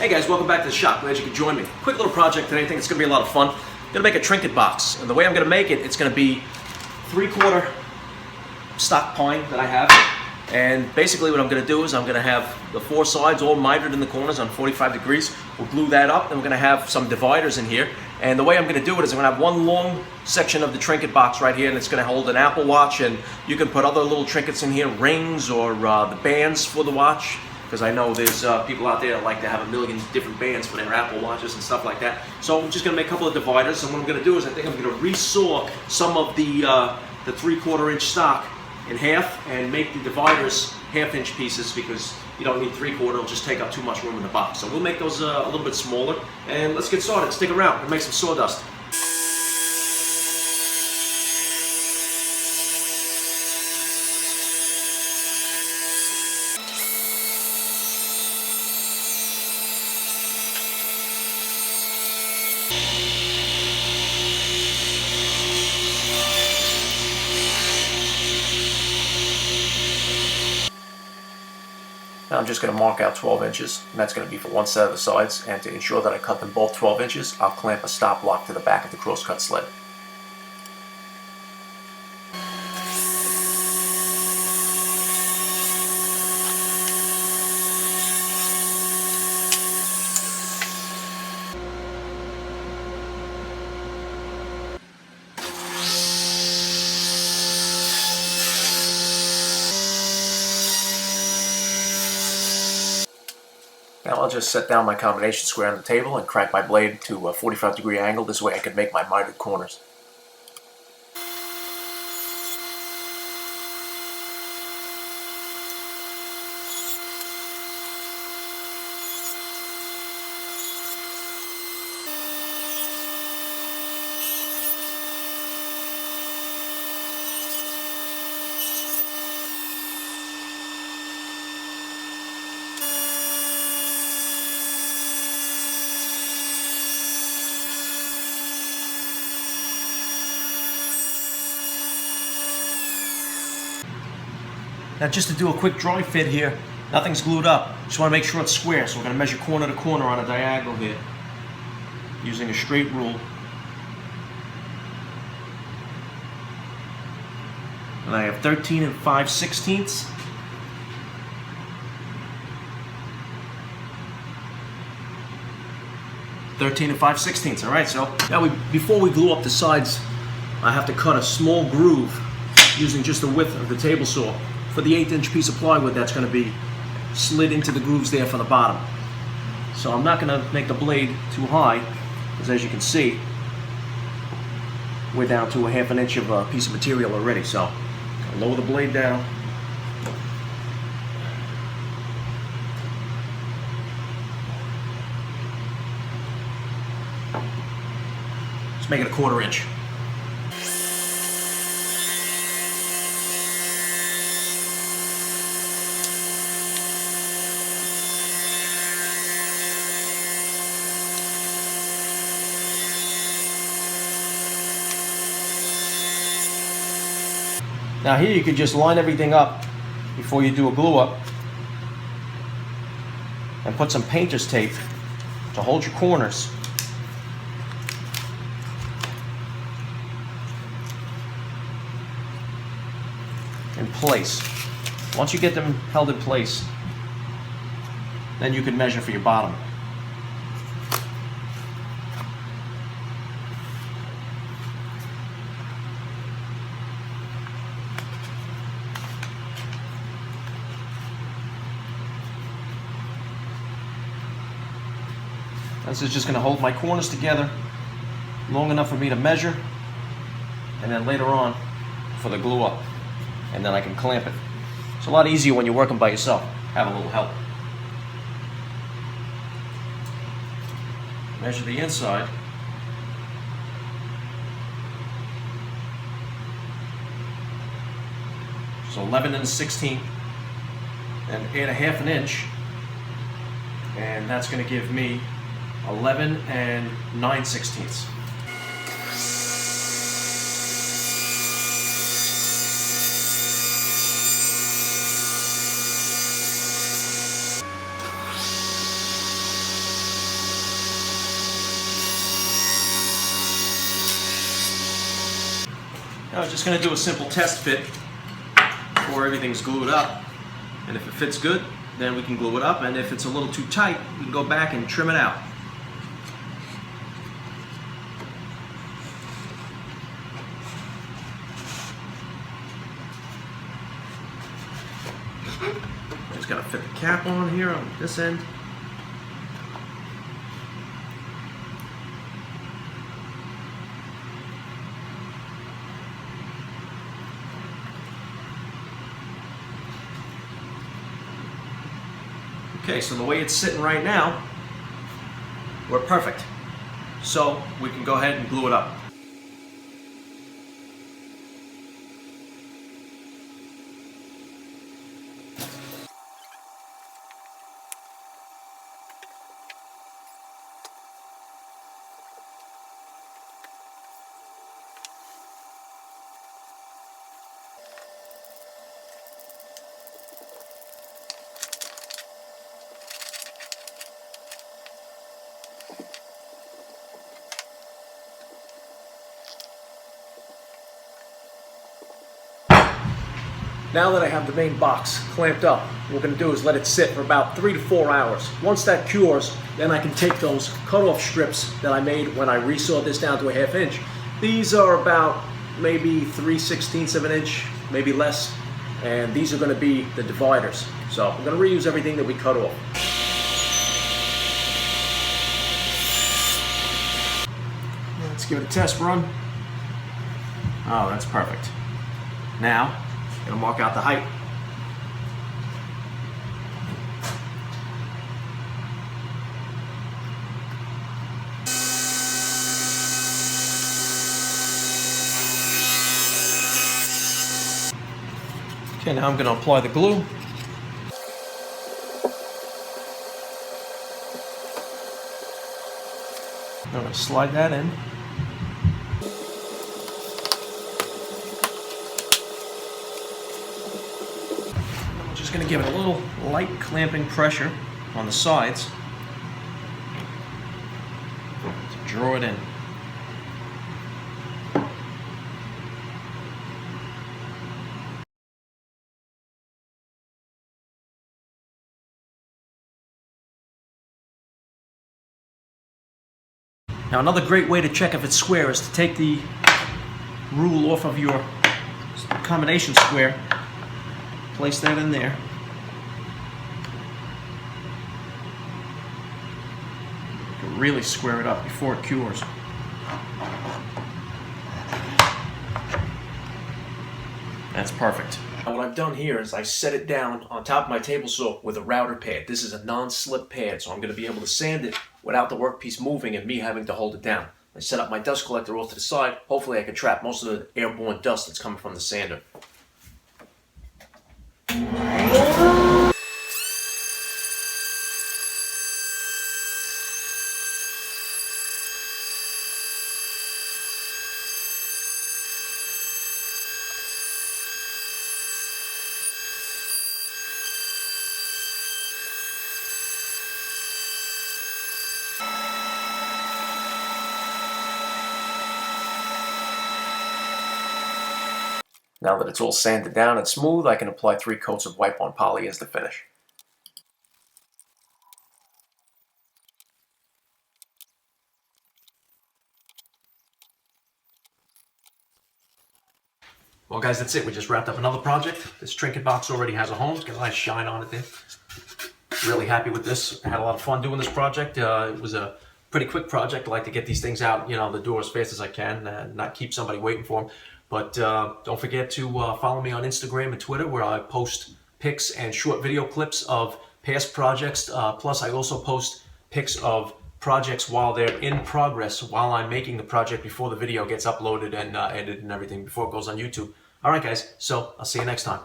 Hey guys, welcome back to the shop. Glad you could join me. Quick little project today. I think it's going to be a lot of fun. I'm going to make a trinket box. And the way I'm going to make it, it's going to be 3/4 stock pine that I have. And basically what I'm going to do is I'm going to have the four sides all mitered in the corners on 45 degrees. We'll glue that up, and we're going to have some dividers in here. And the way I'm going to do it is I'm going to have one long section of the trinket box right here, and it's going to hold an Apple Watch, and you can put other little trinkets in here, rings or the bands for the watch. Because I know there's people out there that like to have a million different bands for their Apple Watches and stuff like that. So I'm just going to make a couple of dividers, and what I'm going to do is I think I'm going to resaw some of the 3/4 inch stock in half and make the dividers 1/2 inch pieces, because you don't need 3/4, it'll just take up too much room in the box. So we'll make those a little bit smaller, and let's get started. Stick around and make some sawdust. Now I'm just going to mark out 12 inches, and that's going to be for one set of the sides, and to ensure that I cut them both 12 inches, I'll clamp a stop block to the back of the crosscut sled. Now I'll just set down my combination square on the table and crank my blade to a 45-degree angle. This way I can make my mitered corners. Now just to do a quick dry fit here, nothing's glued up. Just want to make sure it's square, so we're going to measure corner to corner on a diagonal here, using a straight rule. And I have 13 5/16. All right, so now before we glue up the sides, I have to cut a small groove using just the width of the table saw for the 1/8 inch piece of plywood that's going to be slid into the grooves there for the bottom. So I'm not going to make the blade too high, because as you can see, we're down to a 1/2 inch of a piece of material already. So I'll lower the blade down. Let's make it a 1/4 inch. Now here you could just line everything up before you do a glue up and put some painter's tape to hold your corners. In place. Once you get them held in place, then you can measure for your bottom. This is just going to hold my corners together long enough for me to measure, and then later on for the glue up, and then I can clamp it. It's a lot easier when you're working by yourself. Have a little help. Measure the inside. So 11 1/16, and add a 1/2 inch, and that's going to give me 11 9/16. Now I'm just going to do a simple test fit before everything's glued up. And if it fits good, then we can glue it up. And if it's a little too tight, we can go back and trim it out. Just got to fit the cap on here on this end. Okay, so the way it's sitting right now, we're perfect. So we can go ahead and glue it up. Now that I have the main box clamped up, what we're going to do is let it sit for about 3 to 4 hours. Once that cures, then I can take those cut-off strips that I made when I resawed this down to a 1/2 inch. These are about maybe 3/16 of an inch, maybe less, and these are going to be the dividers. So I'm going to reuse everything that we cut off. Let's give it a test run. Oh, that's perfect. Now, I'm going to mark out the height. Okay, now I'm going to apply the glue. I'm going to slide that in. Just going to give it a little light clamping pressure on the sides to draw it in. Now another great way to check if it's square is to take the rule off of your combination square. Place that in there. Really square it up before it cures. That's perfect. Now what I've done here is I set it down on top of my table saw with a router pad. This is a non-slip pad, so I'm going to be able to sand it without the workpiece moving and me having to hold it down. I set up my dust collector off to the side. Hopefully I can trap most of the airborne dust that's coming from the sander. Now that it's all sanded down and smooth, I can apply 3 coats of wipe-on poly as the finish. Well guys, that's it. We just wrapped up another project. This Trinket Box already has a home. It's got a nice shine on it there. Really happy with this. I had a lot of fun doing this project. It was a pretty quick project. I like to get these things out, the door as fast as I can and not keep somebody waiting for them. But don't forget to follow me on Instagram and Twitter, where I post pics and short video clips of past projects. Plus, I also post pics of projects while they're in progress, while I'm making the project before the video gets uploaded and edited and everything, before it goes on YouTube. All right, guys, so I'll see you next time.